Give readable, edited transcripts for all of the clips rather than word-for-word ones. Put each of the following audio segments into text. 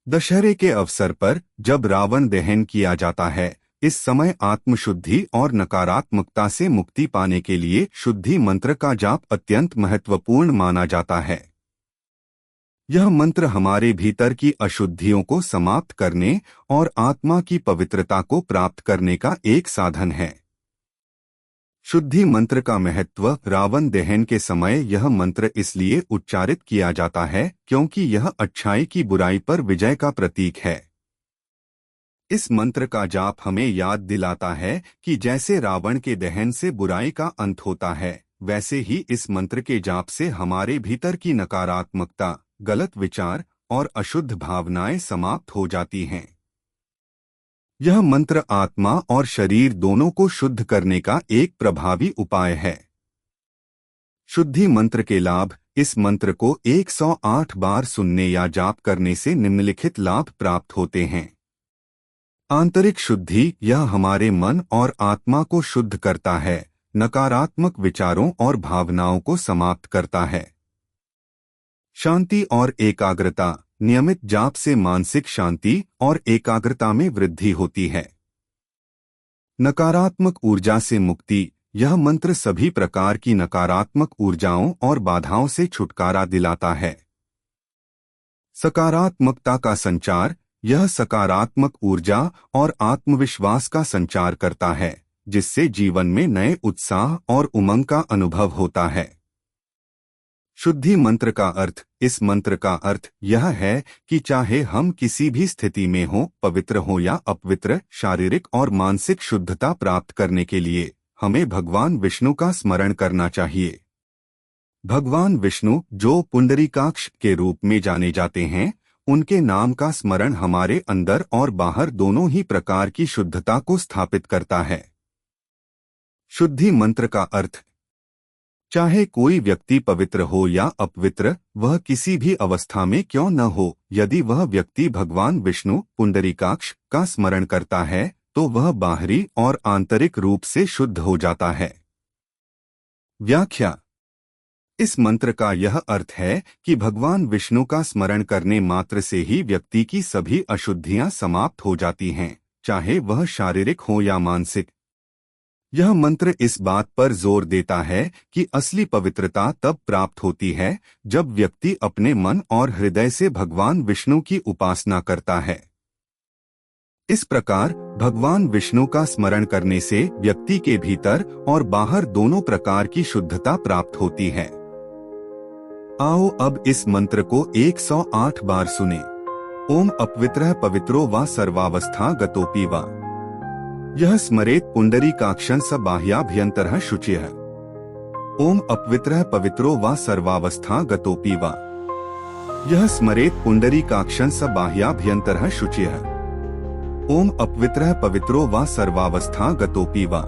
दशहरे के अवसर पर जब रावण दहन किया जाता है, इस समय आत्मशुद्धि और नकारात्मकता से मुक्ति पाने के लिए शुद्धि मंत्र का जाप अत्यंत महत्वपूर्ण माना जाता है। यह मंत्र हमारे भीतर की अशुद्धियों को समाप्त करने और आत्मा की पवित्रता को प्राप्त करने का एक साधन है। शुद्धि मंत्र का महत्व। रावण दहन के समय यह मंत्र इसलिए उच्चारित किया जाता है क्योंकि यह अच्छाई की बुराई पर विजय का प्रतीक है। इस मंत्र का जाप हमें याद दिलाता है कि जैसे रावण के दहन से बुराई का अंत होता है, वैसे ही इस मंत्र के जाप से हमारे भीतर की नकारात्मकता, गलत विचार और अशुद्ध भावनाएं समाप्त हो जाती हैं। यह मंत्र आत्मा और शरीर दोनों को शुद्ध करने का एक प्रभावी उपाय है। शुद्धि मंत्र के लाभ। इस मंत्र को 108 बार सुनने या जाप करने से निम्नलिखित लाभ प्राप्त होते हैं। आंतरिक शुद्धि। यह हमारे मन और आत्मा को शुद्ध करता है, नकारात्मक विचारों और भावनाओं को समाप्त करता है। शांति और एकाग्रता। नियमित जाप से मानसिक शांति और एकाग्रता में वृद्धि होती है। नकारात्मक ऊर्जा से मुक्ति। यह मंत्र सभी प्रकार की नकारात्मक ऊर्जाओं और बाधाओं से छुटकारा दिलाता है। सकारात्मकता का संचार। यह सकारात्मक ऊर्जा और आत्मविश्वास का संचार करता है, जिससे जीवन में नए उत्साह और उमंग का अनुभव होता है। शुद्धि मंत्र का अर्थ। इस मंत्र का अर्थ यह है कि चाहे हम किसी भी स्थिति में हों, पवित्र हो या अपवित्र, शारीरिक और मानसिक शुद्धता प्राप्त करने के लिए हमें भगवान विष्णु का स्मरण करना चाहिए। भगवान विष्णु, जो पुंडरीकाक्ष के रूप में जाने जाते हैं, उनके नाम का स्मरण हमारे अंदर और बाहर दोनों ही प्रकार की शुद्धता को स्थापित करता है। शुद्धि मंत्र का अर्थ। चाहे कोई व्यक्ति पवित्र हो या अपवित्र, वह किसी भी अवस्था में क्यों न हो, यदि वह व्यक्ति भगवान विष्णु, पुंडरीकाक्ष का स्मरण करता है, तो वह बाहरी और आंतरिक रूप से शुद्ध हो जाता है। व्याख्या। इस मंत्र का यह अर्थ है कि भगवान विष्णु का स्मरण करने मात्र से ही व्यक्ति की सभी अशुद्धियां समाप्त हो जाती हैं, चाहे वह शारीरिक हो या मानसिक। यह मंत्र इस बात पर जोर देता है कि असली पवित्रता तब प्राप्त होती है जब व्यक्ति अपने मन और हृदय से भगवान विष्णु की उपासना करता है। इस प्रकार भगवान विष्णु का स्मरण करने से व्यक्ति के भीतर और बाहर दोनों प्रकार की शुद्धता प्राप्त होती है। आओ अब इस मंत्र को 108 बार सुने। ओम अपवित्रः पवित्रो वा सर्वावस्था गतोऽपि वा। यह स्मरेत पुंडरीकाक्षं स बाह्याभ्यन्तरः शुचिः। ओम अपवित्रः पवित्रो वा सर्वावस्था गतोऽपि वा। यह स्मरेत पुंडरीकाक्षं स बाह्याभ्यन्तरः शुचिः। ओम अपवित्रः पवित्रो वा सर्वावस्था गतोऽपि वा।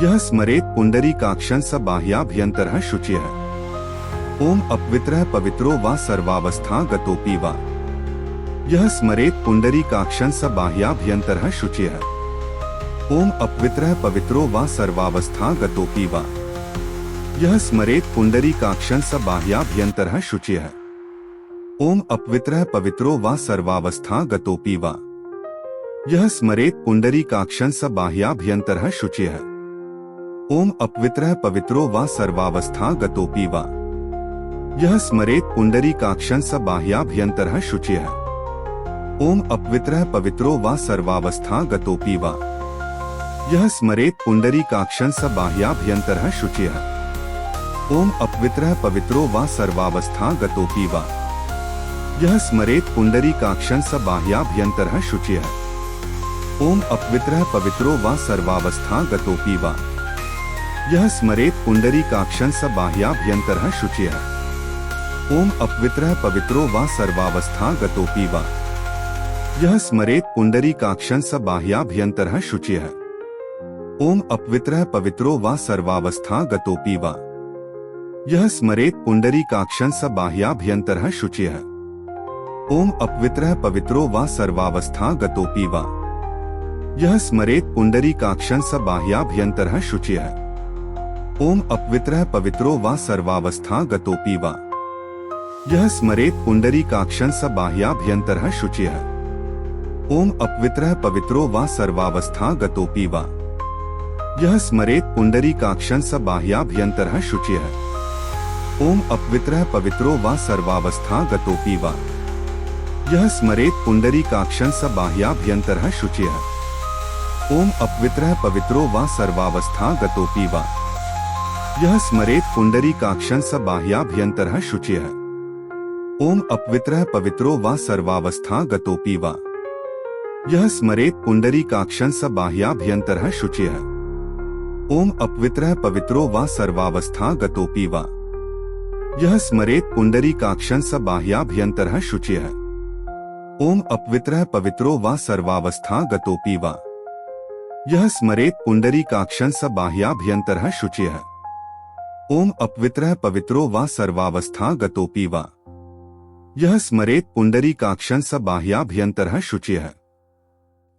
यह स्मरेत पुंडरीकाक्षं स बाह्याभ्यन्तरः शुचिः। ओम अपवित्रः पवित्रो वा सर्वावस्था गतोऽपि वा। यह स्मरेत पुंडरीकाक्षं स बाह्याभ्यन्तरः शुचिः। ओम अपवित्रः पवित्रो वा सर्वावस्था गतोऽपि वा। यह स्मरेत पुंडरीकाक्षं स बाह्याभ्यन्तरः शुचिः। ओम अपवित्रः पवित्रो वा सर्वावस्था गतोऽपि वा। यह स्मरेत पुंडरीकाक्षं स बाह्याभ्यन्तरः शुचिः। ओम अपवित्रः पवित्रो वा सर्वावस्था गतोऽपि वा। यह स्मरेत पुंडरीकाक्षं स बाह्याभ्यन्तरः शुचिः। ओम अपवित्रः पवित्रो वा सर्वावस्था गतोऽपि वा। यह स्मरेत पुंडरीकाक्षं स बाह्याभ्यन्तरः शुचिः। ओम अपवित्रः पवित्रो वा सर्वावस्था गतोऽपि वा। यह स्मरेत पुंडरीकाक्षं स बाह्याभ्यन्तरः शुचिः। ओम अपवित्रः पवित्रो वा सर्वावस्था गतोऽपि वा। यह स्मरेत पुंडरीकाक्षं स बाह्याभ्यन्तरः शुचिः। ओम अपवित्रः पवित्रो वा सर्वावस्था गतोऽपि वा। यह स्मरेत पुंडरीकाक्षं स बाह्याभ्यन्तरः शुचिः। ओम अपवित्रः पवित्रो वा सर्वावस्था गतोऽपि वा। यह स्मरेत पुंडरीकाक्षं स बाह्याभ्यन्तरः शुचिः। ओम अपवित्रः पवित्रो वा सर्वावस्था गतोऽपि वा। यह स्मरेत पुंडरीकाक्षं स बाह्याभ्यन्तरः शुचिः। ओम अपवित्रः पवित्रो वा सर्वावस्था गतोऽपि वा। यह स्मरेत् पुंडरीकाक्षं स बाह्याभ्यन्तरः शुचिः। ओम अपवित्रः पवित्रो वा सर्वावस्था गतोऽपि वा। यह स्मरेत् पुंडरीकाक्षं स बाह्याभ्यन्तरः शुचिः। ओम अपवित्रः पवित्रो वा सर्वावस्था गतोऽपि वा। यह स्मरेत् पुंडरीकाक्षं स बाह्याभ्यन्तरः शुचिः। ओम अपवित्रः पवित्रो वा सर्वावस्था गतोऽपि वा। यह स्मरेत् पुंडरीकाक्षं स बाह्याभ्यन्तरः शुचिः। ओम अपवित्रः पवित्रो वा सर्वावस्था गतोऽपि वा। यह स्मरेत् पुंडरीकाक्षं स बाह्याभ्यन्तरः शुचिः। ओम अपवित्रः पवित्रो वा सर्वावस्था गतोऽपि वा। यह स्मरेत् पुंडरीकाक्षं स बाह्याभ्यन्तरः शुचिः। ओम अपवित्रः पवित्रो वा सर्वावस्था गतोऽपि वा। यह स्मरेत् पुंडरीकाक्षं स बाह्याभ्यन्तरः शुचिः। ओम अपवित्रः पवित्रो वा सर्वावस्था गतोऽपि वा। यह स्मरेत् पुंडरीकाक्षं स बाह्याभ्यन्तरः शुचिः।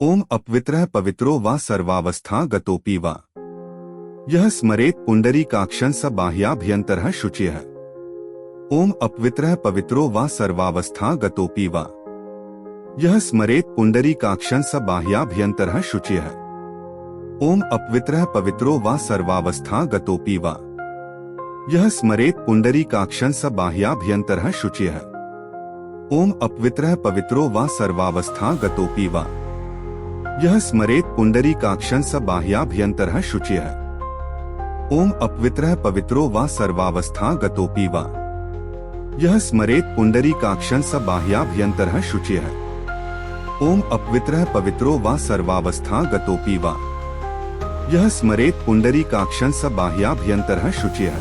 ओम अपवित्रः पवित्रो वा सर्वावस्था गतोऽपि वा। यह स्मरेत् पुंडरीकाक्षं स बाह्याभ्यन्तरः शुचिः। ओम अपवित्रः पवित्रो वा सर्वावस्था गतोऽपि वा। यह स्मरेत् पुंडरीकाक्षं स बाह्याभ्यन्तरः शुचिः। ओम अपवित्रः पवित्रो वा सर्वावस्था गतोऽपि वा। यह स्मरेत् पुंडरीकाक्षं स बाह्याभ्यन्तरः शुचिः। ओम अपवित्रः पवित्रो वा सर्वावस्था गतोऽपि वा। यह स्मरेत् पुंडरीकाक्षं स बाह्याभ्यन्तरः शुचिः। ओम अपवित्रः पवित्रो वा सर्वावस्था गतोऽपि वा। यह स्मरेत् पुंडरीकाक्षं स बाह्याभ्यन्तरः शुचिः। ओम अपवित्रः पवित्रो वा सर्वावस्था गतोऽपि वा। यह स्मरेत् पुंडरीकाक्षं स बाह्याभ्यन्तरः शुचिः।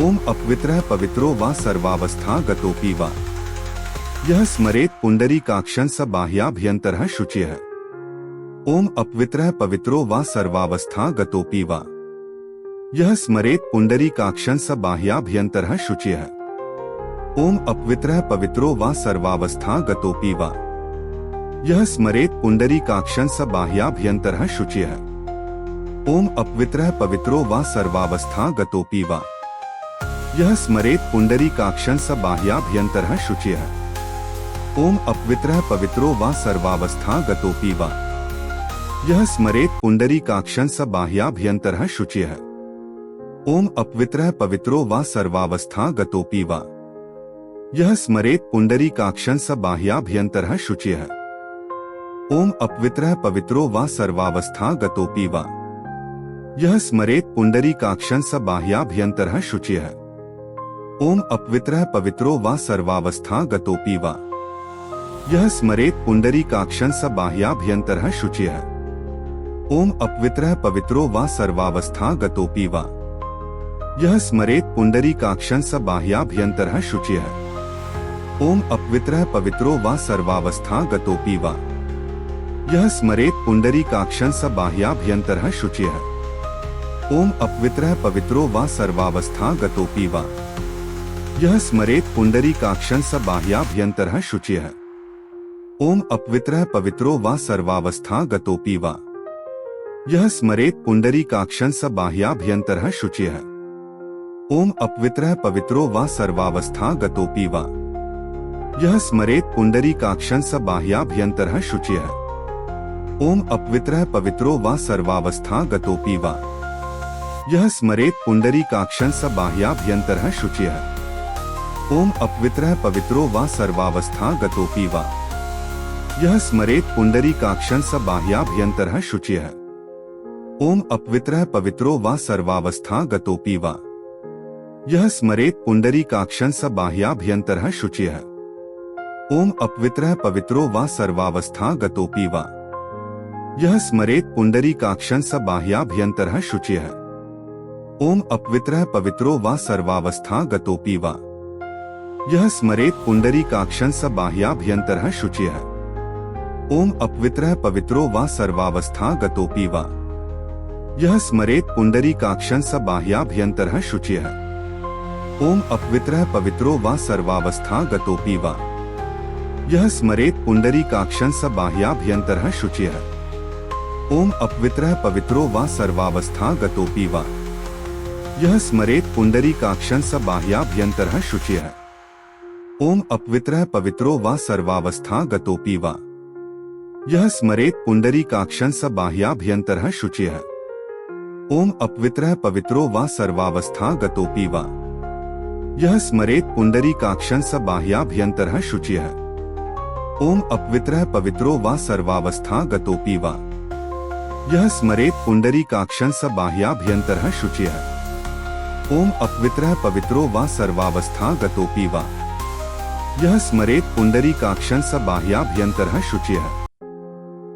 ओम अपवित्रः पवित्रो वा सर्वावस्था गतोऽपि वा। यह स्मरेत् पुंडरीकाक्षं स बाह्याभ्यन्तरः शुचिः। ओम अपवित्रः पवित्रो वा सर्वावस्था गतोऽपि वा। यह स्मरेत् पुंडरीकाक्षं स बाह्याभ्यन्तरः शुचिः। ओम अपवित्रः पवित्रो वा सर्वावस्था गतोऽपि वा। यह स्मरेत् पुंडरीकाक्षं स बाह्याभ्यन्तरः शुचिः। ओम अपवित्रः पवित्रो वा सर्वावस्था गतोऽपि वा। यह स्मरेत् पुंडरीकाक्षं स बाह्याभ्यन्तरः शुचिः। ओम अपवित्रः पवित्रो वा सर्वावस्था गतोऽपि वा। यह स्मरेत् पुंडरीकाक्षं स बाह्याभ्यन्तरः शुचिः। ओम अपवित्रः पवित्रो वा सर्वावस्था गतोऽपि वा। यह स्मरेत् पुंडरीकाक्षं स बाह्याभ्यन्तरः शुचिः। ओम अपवित्रः पवित्रो वा सर्वावस्था गतोऽपि वा। यह स्मरेत् पुंडरीकाक्षं स बाह्याभ्यन्तरः शुचिः। ओम अपवित्रः पवित्रो वा सर्वावस्था गतोऽपि वा। यह स्मरेत् पुंडरीकाक्षं स बाह्याभ्यन्तरः शुचिः। ओम अपवित्रः पवित्रो वा सर्वावस्था गतोऽपि वा। यह स्मरेत् पुंडरीकाक्षं स बाह्याभ्यन्तरः शुचिः। ओम अपवित्रः पवित्रो वा सर्वावस्था गतोऽपि वा। यह स्मरेत् पुंडरीकाक्षं स बाह्याभ्यन्तरः शुचिः। ओम अपवित्रः पवित्रो वा सर्वावस्था गतोऽपि वा। यह स्मरेत् पुंडरीकाक्षं स बाह्याभ्यन्तरः शुचिः। ओम अपवित्रः पवित्रो वा सर्वावस्था गतोऽपि वा। यह स्मरेत् पुंडरीकाक्षं स बाह्याभ्यन्तरः शुचिः। ओम अपवित्रः पवित्रो वा सर्वावस्था गतोऽपि वा। यह स्मरेत् पुंडरीकाक्षं स बाह्याभ्यन्तरः शुचिः। ओम अपवित्रः पवित्रो वा सर्वावस्था गतोऽपि वा। यह स्मरेत् पुंडरीकाक्षं स बाह्याभ्यन्तरः शुचिः। ओम अपवित्रः पवित्रो वा सर्वावस्था गतोऽपि वा। यह स्मरेत् पुंडरीकाक्षं स बाह्याभ्यन्तरः शुचिः। ओम अपवित्रः पवित्रो वा सर्वावस्था गतोऽपि वा। यह स्मरेत् पुंडरीकाक्षं स बाह्याभ्यन्तरः शुचिः। ओम अपवित्रः पवित्रो वा सर्वावस्था गतोऽपि वा। यह स्मरेत् पुंडरीकाक्षं स बाह्याभ्यन्तरः शुचिः। ओम अपवित्रः पवित्रो वा सर्वावस्था गतोऽपि वा। यह स्मरेत् पुंडरीकाक्षं स बाह्याभ्यन्तरः शुचिः। ओम अपवित्रः पवित्रो वा सर्वावस्था गतोऽपि वा। यह स्मरेत् पुंडरीकाक्षं स बाह्याभ्यन्तरः शुचिः। ओम अपवित्रः पवित्रो वा सर्वावस्था गतोऽपि वा। यह स्मरेत् पुंडरीकाक्षं स बाह्याभ्यन्तरः शुचिः। ओम अपवित्रः पवित्रो वा सर्वावस्था गतोऽपि वा। यह स्मरेत् पुंडरीकाक्षं स बाह्याभ्यन्तरः शुचिः। ओम अपवित्रः पवित्रो वा सर्वावस्था गतोऽपि वा। यः स्मरेत् पुण्डरीकाक्षं स बाह्याभ्यन्तरः शुचिः। ओम अपवित्रः पवित्रो वा सर्वावस्था गतोऽपि वा। यः स्मरेत् पुण्डरीकाक्षं स बाह्याभ्यन्तरः शुचिः। ओम अपवित्रः पवित्रो वा सर्वावस्था गतोऽपि वा। यः स्मरेत् पुण्डरीकाक्षं स बाह्याभ्यन्तरः शुचिः। ओम अपवित्रः पवित्रो वा सर्वावस्था गतोऽपि वा। यः स्मरेत् पुण्डरीकाक्षं स बाह्याभ्यन्तरः शुचिः।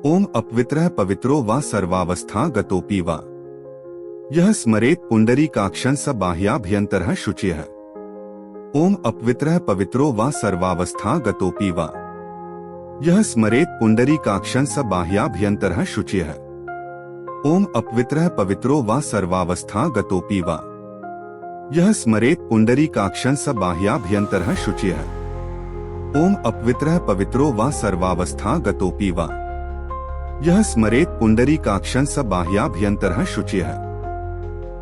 ओम अपवित्रः पवित्रो वा सर्वावस्था गतोऽपि वा। यः स्मरेत् पुण्डरीकाक्षं स बाह्याभ्यन्तरः शुचिः। ओम अपवित्रः पवित्रो वा सर्वावस्था गतोऽपि वा। यः स्मरेत् पुण्डरीकाक्षं स बाह्याभ्यन्तरः शुचिः। ओम अपवित्रः पवित्रो वा सर्वावस्था गतोऽपि वा। यः स्मरेत् पुण्डरीकाक्षं स बाह्याभ्यन्तरः शुचिः। ओम अपवित्रः पवित्रो वा सर्वावस्था गतोऽपि वा। यः स्मरेत् पुण्डरीकाक्षं स बाह्याभ्यन्तरः शुचिः।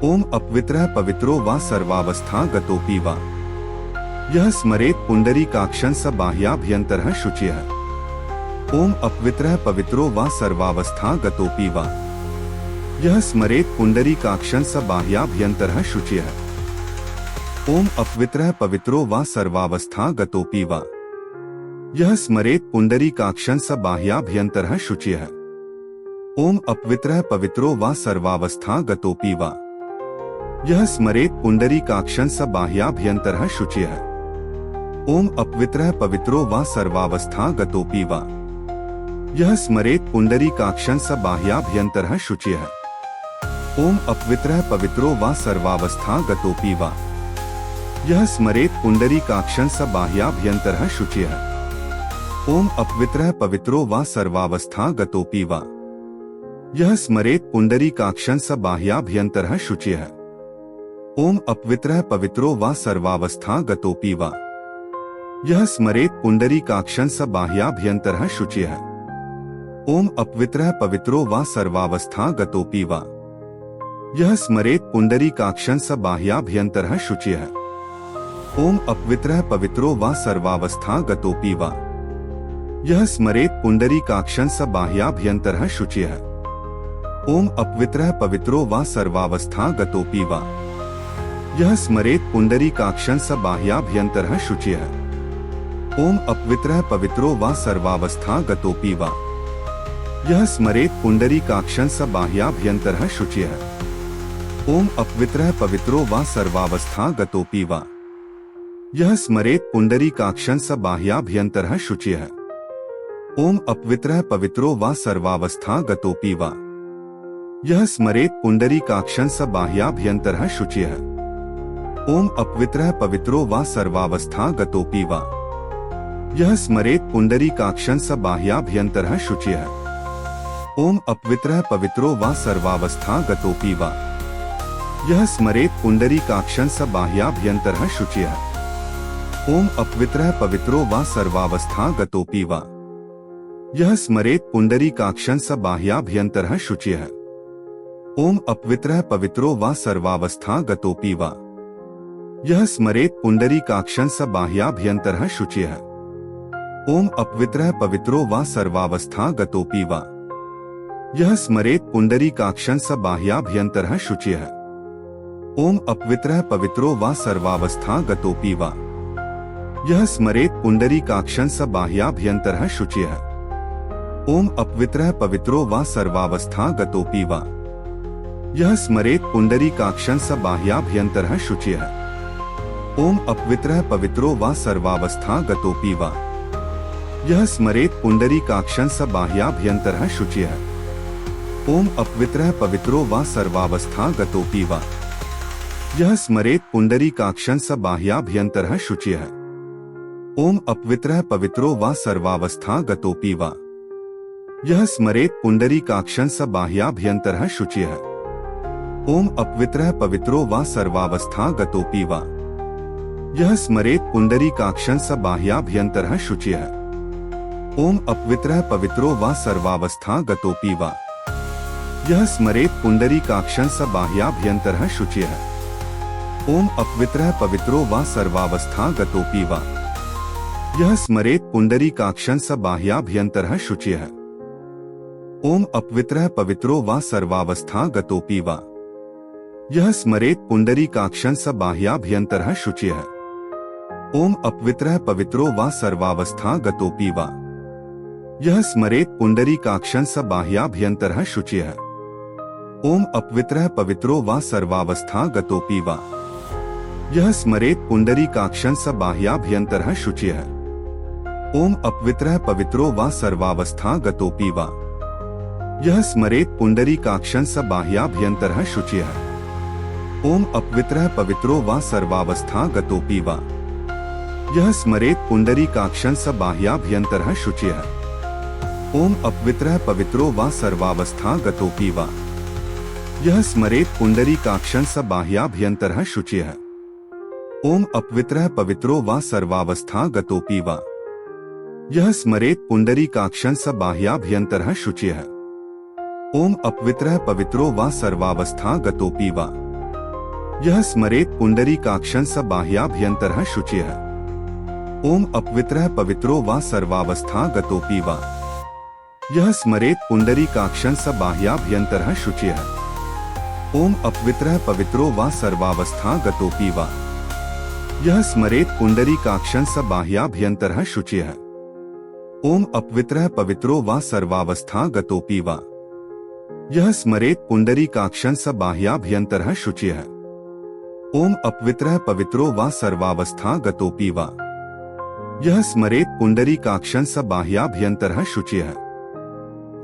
ओम अपवित्रः पवित्रो वा सर्वावस्था गतोऽपि वा। यः स्मरेत् पुण्डरीकाक्षं स बाह्याभ्यन्तरः शुचिः। ओम अपवित्रः पवित्रो वा सर्वावस्था गतोऽपि वा। यः स्मरेत् पुण्डरीकाक्षं स बाह्याभ्यन्तरः शुचिः। ओम अपवित्रः पवित्रो वा सर्वावस्था गतोऽपि वा। यः स्मरेत् पुण्डरीकाक्षं स बाह्याभ्यन्तरः शुचिः। ओम अपवित्रः पवित्रो वा सर्वावस्था गतोऽपि वा। यः स्मरेत् पुण्डरीकाक्षं स बाह्याभ्यन्तरः शुचिः। ओम अपवित्रः पवित्रो वा सर्वावस्था गतोऽपि वा। यः स्मरेत् पुण्डरीकाक्षं स बाह्याभ्यन्तरः शुचिः। ओम अपवित्रः पवित्रो वा सर्वावस्था गतोऽपि वा। यः स्मरेत् पुण्डरीकाक्षं स बाह्याभ्यन्तरः शुचिः। ओम अपवित्रः पवित्रो वा सर्वावस्था गतोऽपि वा। यः स्मरेत् पुण्डरीकाक्षं स बाह्याभ्यन्तरः शुचिः। ओम अपवित्रः पवित्रो वा सर्वावस्था गतोऽपि वा। यः स्मरेत् पुण्डरीकाक्षं स बाह्याभ्यन्तरः शुचिः। ओम अपवित्रः पवित्रो वा सर्वावस्था गतोऽपि वा। यः स्मरेत् पुण्डरीकाक्षं स बाह्याभ्यन्तरः शुचिः। ओम अपवित्रः पवित्रो वा सर्वावस्था गतोऽपि वा। यः स्मरेत् पुण्डरीकाक्षं स बाह्याभ्यन्तरः शुचिः। ओम अपवित्रः पवित्रो वा सर्वावस्था गतोऽपि वा। यः स्मरेत् पुण्डरीकाक्षं स बाह्याभ्यन्तरः शुचिः। ओम अपवित्रः पवित्रो वा सर्वावस्था गतोऽपि वा। यः स्मरेत् पुण्डरीकाक्षं स बाह्याभ्यन्तरः शुचिः। ओम अपवित्रः पवित्रो वा सर्वावस्था गतोऽपि वा। यः स्मरेत् पुण्डरीकाक्षं स बाह्याभ्यन्तरः शुचिः। ओम अपवित्रः पवित्रो वा सर्वावस्था गतोऽपि वा। यः स्मरेत् पुण्डरीकाक्षं स बाह्याभ्यन्तरः शुचिः। ओम अपवित्रः पवित्रो वा सर्वावस्था गतोऽपि वा। यः स्मरेत् पुण्डरीकाक्षं स बाह्याभ्यन्तरः शुचिः। ओम अपवित्रः पवित्रो वा सर्वावस्था गतोऽपि वा। यः स्मरेत् पुण्डरीकाक्षं स बाह्याभ्यन्तरः शुचिः। ओम अपवित्रः पवित्रो वा सर्वावस्था गतोऽपि वा। यः स्मरेत् पुण्डरीकाक्षं स बाह्याभ्यन्तरः शुचिः। ओम अपवित्रः पवित्रो वा सर्वावस्था गतोऽपि वा। यः स्मरेत् पुण्डरीकाक्षं स बाह्याभ्यन्तरः शुचिः। ओम अपवित्रः पवित्रो वा सर्वावस्था गतोऽपि वा। यः स्मरेत् पुण्डरीकाक्षं स बाह्याभ्यन्तरः शुचिः। ओम अपवित्रः पवित्रो वा सर्वावस्था गतोऽपि वा। यः स्मरेत् पुण्डरीकाक्षं स बाह्याभ्यन्तरः शुचिः। ओम अपवित्रः पवित्रो वा सर्वावस्था गतोऽपि वा। यः स्मरेत् पुण्डरीकाक्षं स बाह्याभ्यन्तरः शुचिः। ओम अपवित्रः पवित्रो वा सर्वावस्था गतोऽपि वा। यः स्मरेत् पुण्डरीकाक्षं स बाह्याभ्यन्तरः शुचिः। ओम अपवित्रः पवित्रो वा सर्वावस्था गतोऽपि वा। यः स्मरेत् पुण्डरीकाक्षं स बाह्याभ्यन्तरः शुचिः। ओम अपवित्रः पवित्रो वा सर्वावस्था गतोऽपि वा। यः स्मरेत् पुण्डरीकाक्षं स बाह्याभ्यन्तरः शुचिः। ओम अपवित्रः पवित्रो वा सर्वावस्था गतोऽपि वा। यः स्मरेत् पुण्डरीकाक्षं स बाह्याभ्यन्तरः शुचिः। ओम अपवित्रः पवित्रो वा सर्वावस्था गतोऽपि वा। यः स्मरेत् पुण्डरीकाक्षं स बाह्याभ्यन्तरः शुचिः। ओम अपवित्रः पवित्रो वा सर्वावस्था गतोऽपि वा। यः स्मरेत् पुण्डरीकाक्षं स बाह्याभ्यन्तरः शुचिः। ओम अपवित्रः पवित्रो वा सर्वावस्था गतोऽपि वा। यः स्मरेत् पुण्डरीकाक्षं स बाह्याभ्यन्तरः शुचिः। ओम अपवित्रः पवित्रो वा सर्वावस्था गतोऽपि वा। यः स्मरेत् पुण्डरीकाक्षं स बाह्याभ्यन्तरः शुचिः। ओम अपवित्रः पवित्रो वा सर्वावस्था गतोऽपि वा। यः स्मरेत् पुण्डरीकाक्षं स बाह्याभ्यन्तरः शुचिः। ओम अपवित्रः पवित्रो वा सर्वावस्था गतोऽपि वा। यः स्मरेत् पुण्डरीकाक्षं स बाह्याभ्यन्तरः शुचिः। ओम अपवित्रः पवित्रो वा सर्वावस्था गतोऽपि वा। यः स्मरेत् पुण्डरीकाक्षं स बाह्याभ्यन्तरः शुचिः। ओम अपवित्रः पवित्रो वा सर्वावस्था गतोऽपि वा। यः स्मरेत् पुण्डरीकाक्षं स बाह्याभ्यन्तरः शुचिः। ओम अपवित्रः पवित्रो वा सर्वावस्था गतोऽपि वा। यः स्मरेत् पुण्डरीकाक्षं स बाह्याभ्यन्तरः शुचिः। ओम अपवित्रः पवित्रो वा सर्वावस्था गतोऽपि वा। यः स्मरेत् पुण्डरीकाक्षं स बाह्याभ्यन्तरः शुचिः। ओम अपवित्रः पवित्रो वा सर्वावस्था गतोऽपि वा। यः स्मरेत् पुण्डरीकाक्षं स बाह्याभ्यन्तरः शुचिः। ओम अपवित्रः पवित्रो वा सर्वावस्था गतोऽपि वा। यः स्मरेत् पुण्डरीकाक्षं स बाह्याभ्यन्तरः शुचिः। ओम अपवित्रः पवित्रो वा सर्वावस्था गतोऽपि वा। यः स्मरेत् पुण्डरीकाक्षं स बाह्याभ्यन्तरः शुचिः। ओम अपवित्रः पवित्रो वा सर्वावस्था गतोऽपि वा। यः स्मरेत् पुण्डरीकाक्षं स बाह्याभ्यन्तरः शुचिः।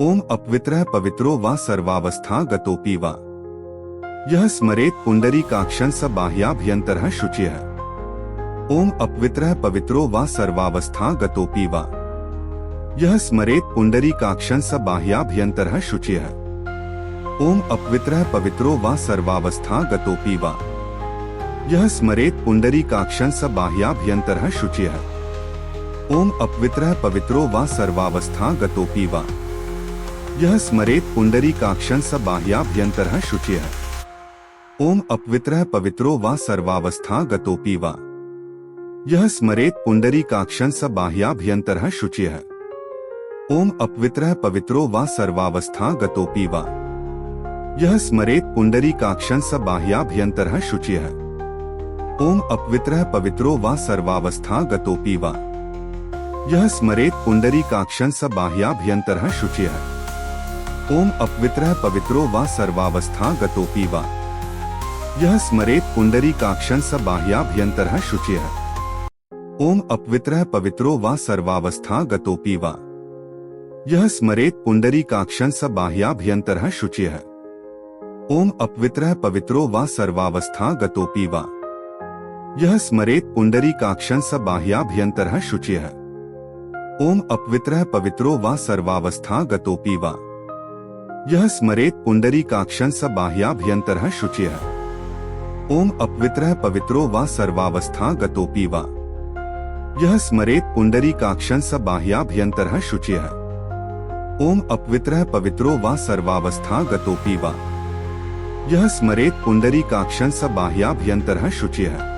ओम अपवित्रः पवित्रो वा सर्वावस्था गतोऽपि वा। यः स्मरेत् पुण्डरीकाक्षं स बाह्याभ्यन्तरः शुचिः। ओम अपवित्रः पवित्रो वा सर्वावस्था गतोऽपि वा। यः स्मरेत् पुण्डरीकाक्षं स बाह्याभ्यन्तरः शुचिः। ओम अपवित्रः पवित्रो वा सर्वावस्था गतोऽपि वा। यः स्मरेत् पुण्डरीकाक्षं स बाह्याभ्यन्तरः शुचिः। ओम अपवित्रः पवित्रो वा सर्वावस्था गतोऽपि वा। यः स्मरेत् पुण्डरीकाक्षं स बाह्याभ्यन्तरः शुचिः। ओम अपवित्रः पवित्रो वा सर्वावस्था गतोऽपि वा। यः स्मरेत् पुण्डरीकाक्षं स बाह्याभ्यन्तरः शुचिः। ओम अपवित्रः पवित्रो वा सर्वावस्था गतोऽपि वा। यः स्मरेत् पुण्डरीकाक्षं स बाह्याभ्यन्तरः शुचिः। ओम अपवित्रः पवित्रो वा सर्वावस्था गतोऽपि वा। यः स्मरेत् पुण्डरीकाक्षं स बाह्याभ्यन्तरः शुचिः। ओम अपवित्रः पवित्रो वा सर्वावस्था गतोऽपि वा। यः स्मरेत् पुण्डरीकाक्षं स बाह्याभ्यन्तरः शुचिः। ओम अपवित्रः पवित्रो वा सर्वावस्था गतोऽपि वा। यः स्मरेत् पुण्डरीकाक्षं स बाह्याभ्यन्तरः शुचिः। ओम अपवित्रः पवित्रो वा सर्वावस्था गतोऽपि वा। यः स्मरेत् पुण्डरीकाक्षं स बाह्याभ्यन्तरः शुचिः। ओम अपवित्रः पवित्रो वा सर्वावस्था गतोऽपि वा। यः स्मरेत् पुण्डरीकाक्षं स बाह्याभ्यन्तरः शुचिः। ओम अपवित्रः पवित्रो वा सर्वावस्था गतोऽपि वा। यः स्मरेत् पुण्डरीकाक्षं स बाह्याभ्यन्तरः शुचिः। ओम अपवित्रः पवित्रो वा सर्वावस्था गतोऽपि वा। यः स्मरेत् पुण्डरीकाक्षं स बाह्याभ्यन्तरः शुचिः।